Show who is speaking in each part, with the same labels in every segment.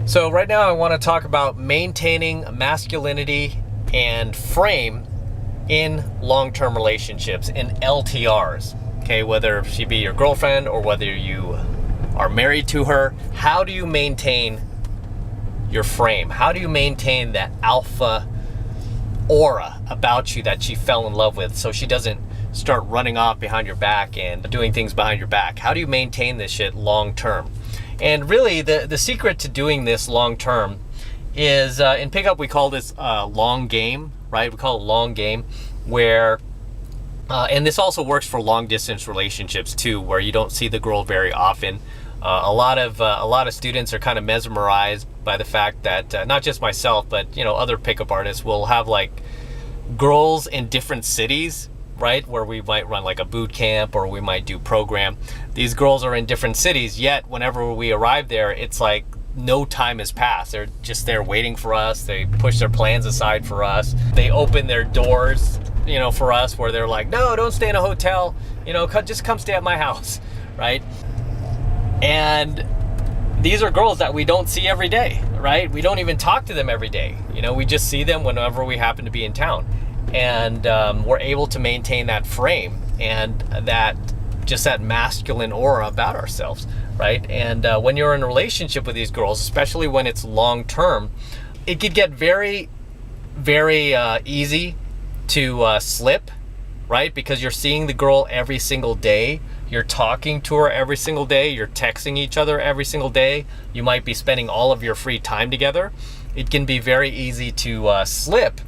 Speaker 1: So right now I want to talk about maintaining masculinity and frame in long-term relationships, in LTRs. Okay, whether she be your girlfriend or whether you are married to her, how do you maintain your frame? How do you maintain that alpha aura about you that she fell in love with, so she doesn't start running off behind your back and doing things behind your back? How do you maintain this shit long term? And really the secret to doing this long term is, in pickup we call this long game, right? We call it long game, where and this also works for long distance relationships too, where you don't see the girl very often. A lot of students are kind of mesmerized by the fact that not just myself, but other pickup artists will have like girls in different cities, right? Where we might run like a boot camp or we might do program. These girls are in different cities, yet whenever we arrive there, it's like no time has passed. They're just there waiting for us. They push their plans aside for us. They open their doors, for us, where they're like, no, don't stay in a hotel, just come stay at my house, right? And these are girls that we don't see every day, right? We don't even talk to them every day. We just see them whenever we happen to be in town. And we're able to maintain that frame and that masculine aura about ourselves, right? And when you're in a relationship with these girls, especially when it's long term, it could get very, very easy to slip, right? Because you're seeing the girl every single day. You're talking to her every single day. You're texting each other every single day. You might be spending all of your free time together. It can be very easy to slip,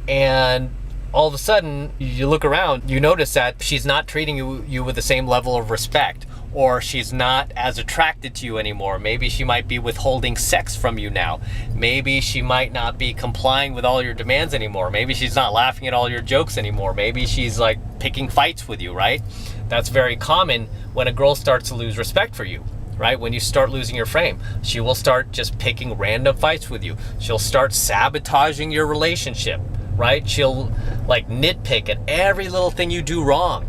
Speaker 1: and all of a sudden you look around, you notice that she's not treating you with the same level of respect, or she's not as attracted to you anymore. Maybe she might be withholding sex from you now. Maybe she might not be complying with all your demands anymore. Maybe she's not laughing at all your jokes anymore. Maybe she's like picking fights with you, right? That's very common when a girl starts to lose respect for you, right? When you start losing your frame, she will start just picking random fights with you. She'll start sabotaging your relationship, right? She'll like nitpick at every little thing you do wrong,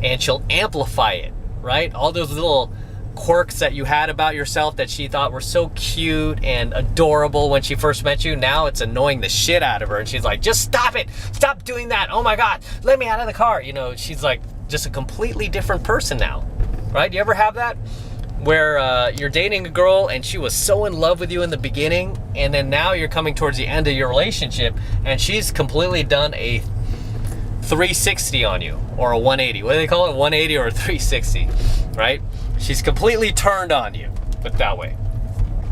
Speaker 1: and she'll amplify it, right? All those little quirks that you had about yourself that she thought were so cute and adorable when she first met you, now it's annoying the shit out of her, and she's like, just stop it, stop doing that, oh my god, let me out of the car. She's like just a completely different person now, right? You ever have that where you're dating a girl and she was so in love with you in the beginning, and then now you're coming towards the end of your relationship and she's completely done a 360 on you, or a 180? What do they call it? 180 or a 360, right? She's completely turned on you, put it that way.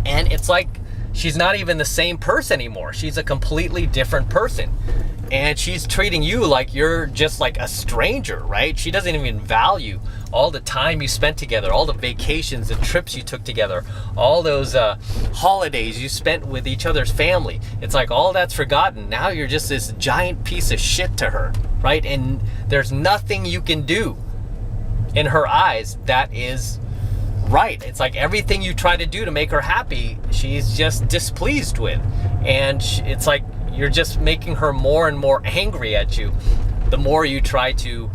Speaker 1: And it's like she's not even the same person anymore. She's a completely different person. And she's treating you like you're just like a stranger, right? She doesn't even value all the time you spent together, all the vacations and trips you took together, all those holidays you spent with each other's family. It's like all that's forgotten. Now you're just this giant piece of shit to her, right? And there's nothing you can do in her eyes that is right. It's like everything you try to do to make her happy, she's just displeased with. And it's like you're just making her more and more angry at you the more you try to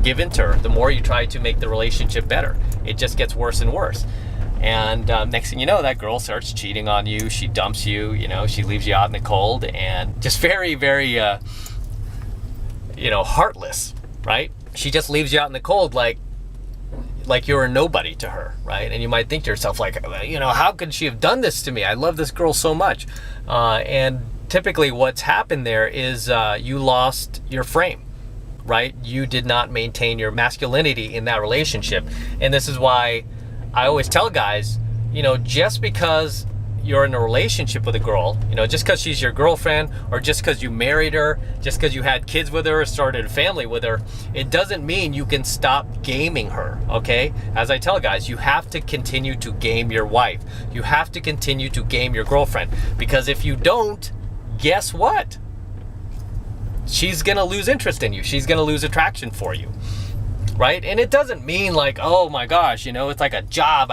Speaker 1: give in to her, the more you try to make the relationship better. It just gets worse and worse. And next thing you know, that girl starts cheating on you. She dumps you, she leaves you out in the cold, and just very, very heartless, right? She just leaves you out in the cold like you're a nobody to her, right? And you might think to yourself, like, how could she have done this to me? I love this girl so much. And typically what's happened there is you lost your frame, right? You did not maintain your masculinity in that relationship. And this is why I always tell guys, just because you're in a relationship with a girl, just because she's your girlfriend, or just because you married her, just because you had kids with her or started a family with her, it doesn't mean you can stop gaming her, okay? As I tell guys, you have to continue to game your wife. You have to continue to game your girlfriend, because if you don't, guess what? She's gonna lose interest in you. She's gonna lose attraction for you, right? And it doesn't mean like, oh my gosh, it's like a job.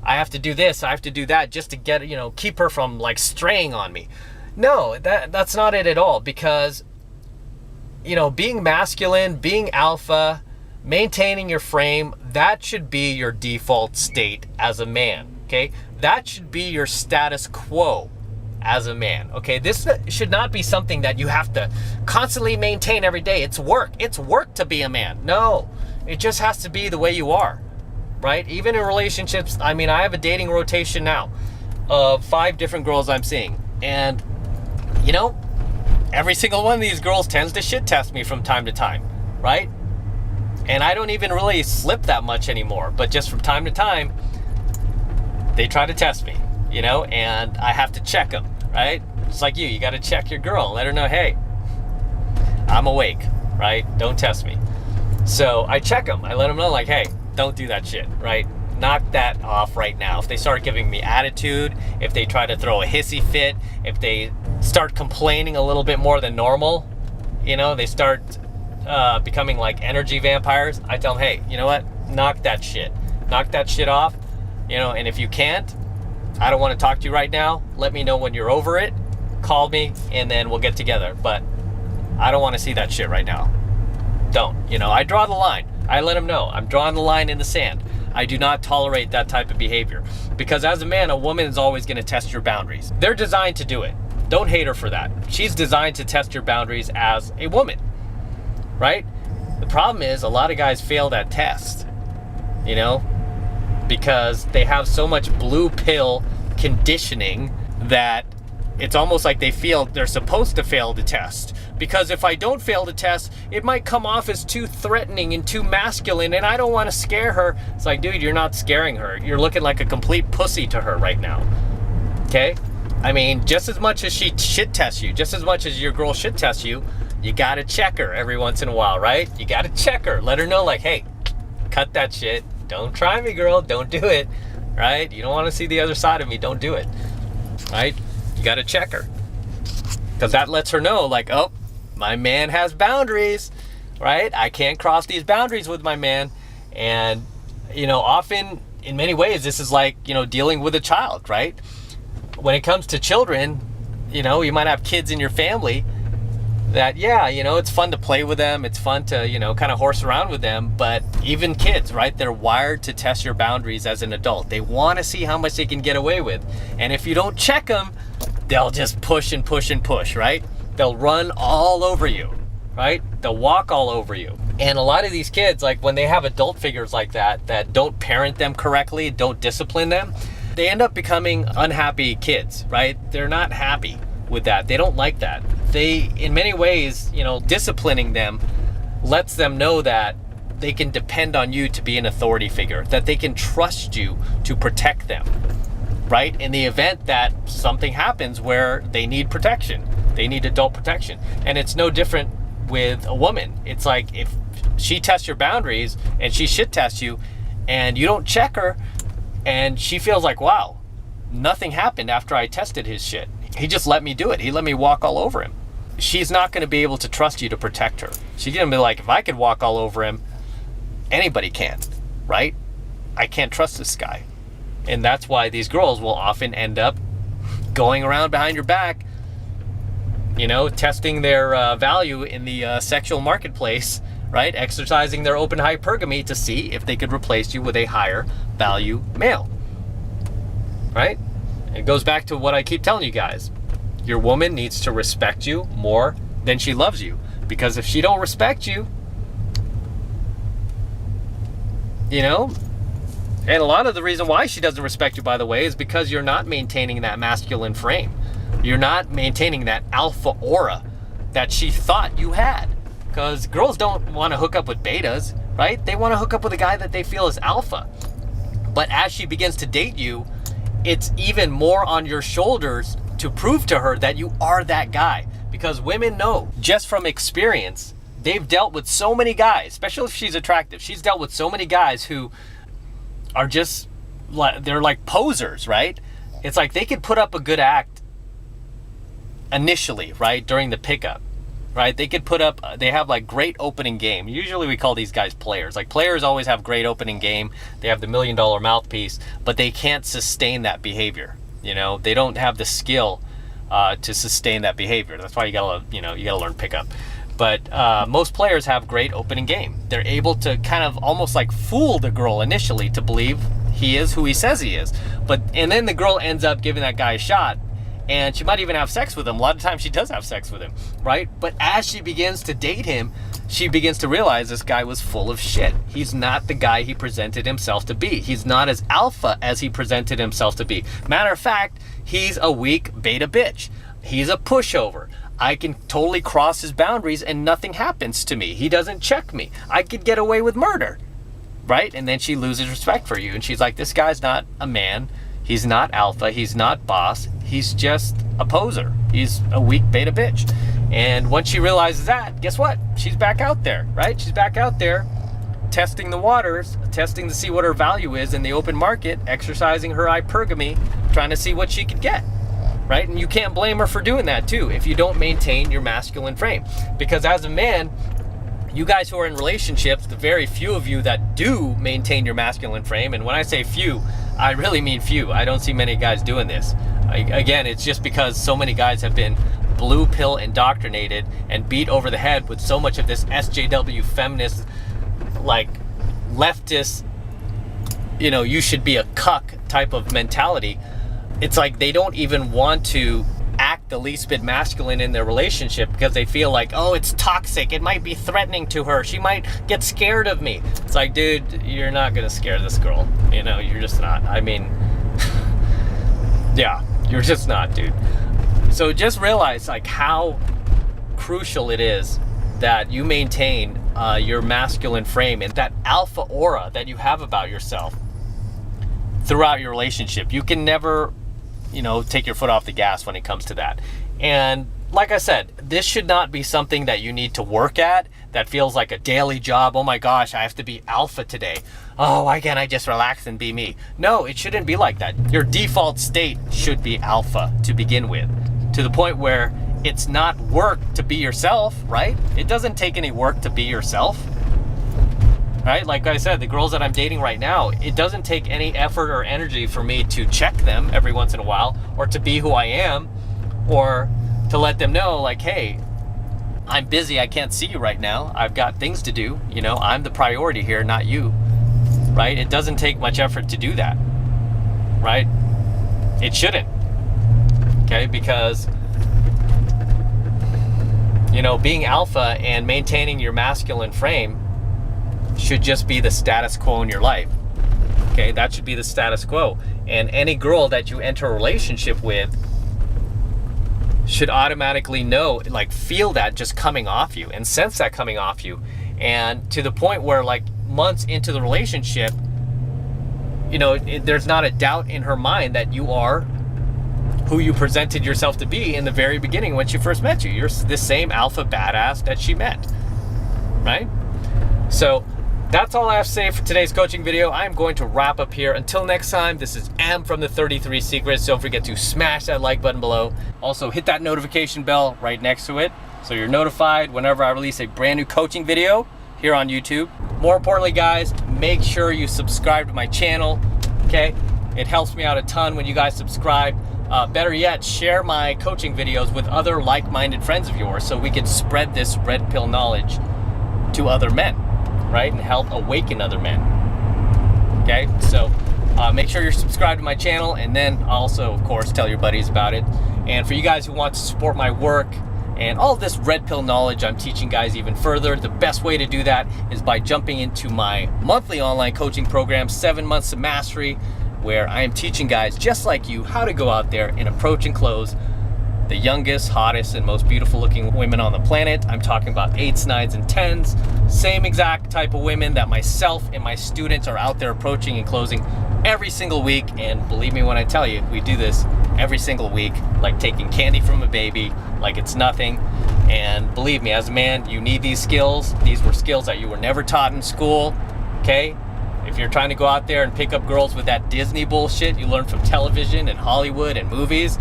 Speaker 1: I have to do this, I have to do that just to get, keep her from like straying on me. No, that's not it at all, because, being masculine, being alpha, maintaining your frame, that should be your default state as a man, okay? That should be your status quo as a man, okay? This should not be something that you have to constantly maintain every day. It's work. It's work to be a man. No, it just has to be the way you are, right? Even in relationships, I mean, I have a dating rotation now of 5 different girls I'm seeing. And, you know, every single one of these girls tends to shit test me from time to time, right? And I don't even really slip that much anymore, but just from time to time, they try to test me, you know, and I have to check them, right? It's like you got to check your girl, let her know, hey, I'm awake, right? Don't test me. So I check them. I let them know, like, hey, don't do that shit, right? Knock that off right now. If they start giving me attitude, if they try to throw a hissy fit, if they start complaining a little bit more than normal, you know, they start becoming like energy vampires, I tell them, hey, you know what? Knock that shit. Knock that shit off, you know, and if you can't, I don't want to talk to you right now. Let me know when you're over it. Call me, and then we'll get together. But I don't want to see that shit right now. Don't. You know, I draw the line. I let them know. I'm drawing the line in the sand. I do not tolerate that type of behavior. Because as a man, a woman is always going to test your boundaries. They're designed to do it. Don't hate her for that. She's designed to test your boundaries as a woman. Right? The problem is a lot of guys fail that test. You know? Because they have so much blue pill conditioning that it's almost like they feel they're supposed to fail the test. Because if I don't fail the test, it might come off as too threatening and too masculine, and I don't want to scare her. It's like, dude, you're not scaring her. You're looking like a complete pussy to her right now. Okay? I mean, just as much as she shit tests you, just as much as your girl shit tests you, you gotta check her every once in a while, right? You gotta check her. Let her know, like, hey, cut that shit. Don't try me, girl. Don't do it, right? You don't want to see the other side of me. Don't do it, right? You got to check her, because that lets her know, like, oh, my man has boundaries, right? I can't cross these boundaries with my man. And, you know, often, in many ways, this is like, you know, dealing with a child, right? When it comes to children, you know, you might have kids in your family that, yeah, you know, it's fun to play with them. It's fun to, you know, kind of horse around with them. But even kids, right, they're wired to test your boundaries as an adult. They want to see how much they can get away with. And if you don't check them, they'll just push and push and push, right? They'll run all over you, right? They'll walk all over you. And a lot of these kids, like when they have adult figures like that, that don't parent them correctly, don't discipline them, they end up becoming unhappy kids, right? They're not happy with that. They don't like that. They, in many ways, you know, disciplining them lets them know that they can depend on you to be an authority figure, that they can trust you to protect them, right? In the event that something happens where they need protection, they need adult protection. And it's no different with a woman. It's like if she tests your boundaries and she shit tests you and you don't check her and she feels like, wow, nothing happened after I tested his shit. He just let me do it. He let me walk all over him. She's not going to be able to trust you to protect her. She's going to be like, if I could walk all over him, anybody can, right? I can't trust this guy. And that's why these girls will often end up going around behind your back, you know, testing their value in the sexual marketplace, right? Exercising their open hypergamy to see if they could replace you with a higher value male, right? It goes back to what I keep telling you guys. Your woman needs to respect you more than she loves you. Because if she don't respect you, you know, and a lot of the reason why she doesn't respect you, by the way, is because you're not maintaining that masculine frame. You're not maintaining that alpha aura that she thought you had. Because girls don't want to hook up with betas, right? They want to hook up with a guy that they feel is alpha. But as she begins to date you, it's even more on your shoulders to prove to her that you are that guy. Because women know, just from experience, they've dealt with so many guys, especially if she's attractive. She's dealt with so many guys who are just, they're like posers, right? It's like they could put up a good act initially, right? During the pickup, right? They could put up, they have like great opening game. Usually we call these guys players. Like players always have great opening game. They have the $1 million mouthpiece, but they can't sustain that behavior. You know, they don't have the skill to sustain that behavior. That's why you gotta learn pickup. But most players have great opening game. They're able to kind of almost like fool the girl initially to believe he is who he says he is. And then the girl ends up giving that guy a shot, and she might even have sex with him. A lot of times she does have sex with him, right? But as she begins to date him, she begins to realize this guy was full of shit. He's not the guy he presented himself to be. He's not as alpha as he presented himself to be. Matter of fact, he's a weak beta bitch. He's a pushover. I can totally cross his boundaries and nothing happens to me. He doesn't check me. I could get away with murder, right? And then she loses respect for you. And she's like, this guy's not a man. He's not alpha. He's not boss. He's just a poser. He's a weak beta bitch. And once she realizes that, guess what? She's back out there, right? She's back out there testing the waters, testing to see what her value is in the open market, exercising her hypergamy, trying to see what she could get, right? And you can't blame her for doing that too if you don't maintain your masculine frame. Because as a man, you guys who are in relationships, the very few of you that do maintain your masculine frame, and when I say few, I really mean few. I don't see many guys doing this. Again, it's just because so many guys have been blue pill indoctrinated and beat over the head with so much of this SJW feminist, like leftist, you know, you should be a cuck type of mentality. It's like they don't even want to act the least bit masculine in their relationship because they feel like, oh, it's toxic. It might be threatening to her. She might get scared of me. It's like, dude, you're not going to scare this girl. You know, you're just not. I mean, yeah, you're just not, dude. So just realize like how crucial it is that you maintain your masculine frame and that alpha aura that you have about yourself throughout your relationship. You can never, you know, take your foot off the gas when it comes to that. And like I said, this should not be something that you need to work at, that feels like a daily job. Oh my gosh, I have to be alpha today. Oh, why can't I just relax and be me? No, it shouldn't be like that. Your default state should be alpha to begin with, to the point where it's not work to be yourself, right? It doesn't take any work to be yourself, right? Like I said, the girls that I'm dating right now, it doesn't take any effort or energy for me to check them every once in a while, or to be who I am, or to let them know like, hey, I'm busy, I can't see you right now, I've got things to do, you know, I'm the priority here, not you, right? It doesn't take much effort to do that, right? It shouldn't, okay? Because, you know, being alpha and maintaining your masculine frame should just be the status quo in your life, okay? That should be the status quo. And any girl that you enter a relationship with should automatically know, like feel that just coming off you and sense that coming off you. And to the point where like months into the relationship, you know, there's not a doubt in her mind that you are who you presented yourself to be in the very beginning when she first met you. You're the same alpha badass that she met, right? So that's all I have to say for today's coaching video. I'm going to wrap up here. Until next time, this is M from the 33 Secrets. Don't forget to smash that like button below. Also, hit that notification bell right next to it so you're notified whenever I release a brand new coaching video here on YouTube. More importantly, guys, make sure you subscribe to my channel, okay? It helps me out a ton when you guys subscribe. Better yet, share my coaching videos with other like-minded friends of yours so we can spread this red pill knowledge to other men, right? And help awaken other men, okay? So make sure you're subscribed to my channel, and then also, of course, tell your buddies about it. And for you guys who want to support my work and all this red pill knowledge I'm teaching guys even further, the best way to do that is by jumping into my monthly online coaching program, 7 Months of Mastery, where I am teaching guys just like you how to go out there and approach and close the youngest, hottest, and most beautiful looking women on the planet. I'm talking about 8s, 9s, and 10s. Same exact type of women that myself and my students are out there approaching and closing every single week. And believe me when I tell you, we do this every single week, like taking candy from a baby, like it's nothing. And believe me, as a man, you need these skills. These were skills that you were never taught in school, okay? If you're trying to go out there and pick up girls with that Disney bullshit you learn from television and Hollywood and movies,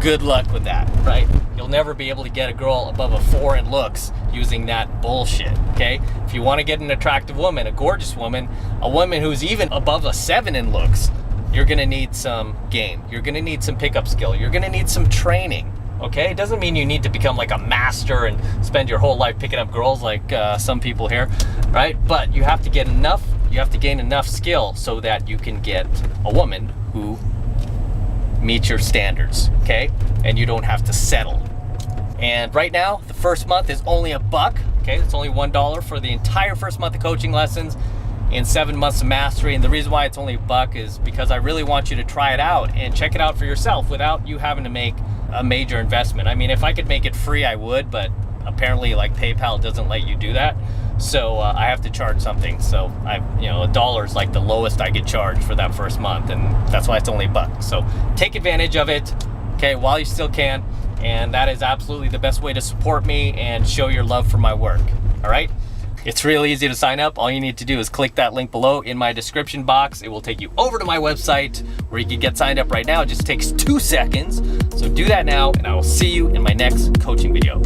Speaker 1: good luck with that, right? You'll never be able to get a girl above a 4 in looks using that bullshit, okay? If you want to get an attractive woman, a gorgeous woman, a woman who's even above a 7 in looks, you're gonna need some game. You're gonna need some pickup skill. You're gonna need some training, okay? It doesn't mean you need to become like a master and spend your whole life picking up girls like some people here, right? But you have to get enough you have to gain enough skill so that you can get a woman who meets your standards, okay? And you don't have to settle. And right now, the first month is only $1, okay? It's only $1 for the entire first month of coaching lessons in 7 months of mastery. And the reason why it's only $1 is because I really want you to try it out and check it out for yourself without you having to make a major investment. I mean, if I could make it free, I would, but apparently like PayPal doesn't let you do that. So I have to charge something. So $1 is like the lowest I could charge for that first month, and that's why it's only $1. So take advantage of it, okay, while you still can. And that is absolutely the best way to support me and show your love for my work. All right. It's really easy to sign up. All you need to do is click that link below in my description box. It will take you over to my website where you can get signed up right now. It just takes 2 seconds. So do that now, and I will see you in my next coaching video.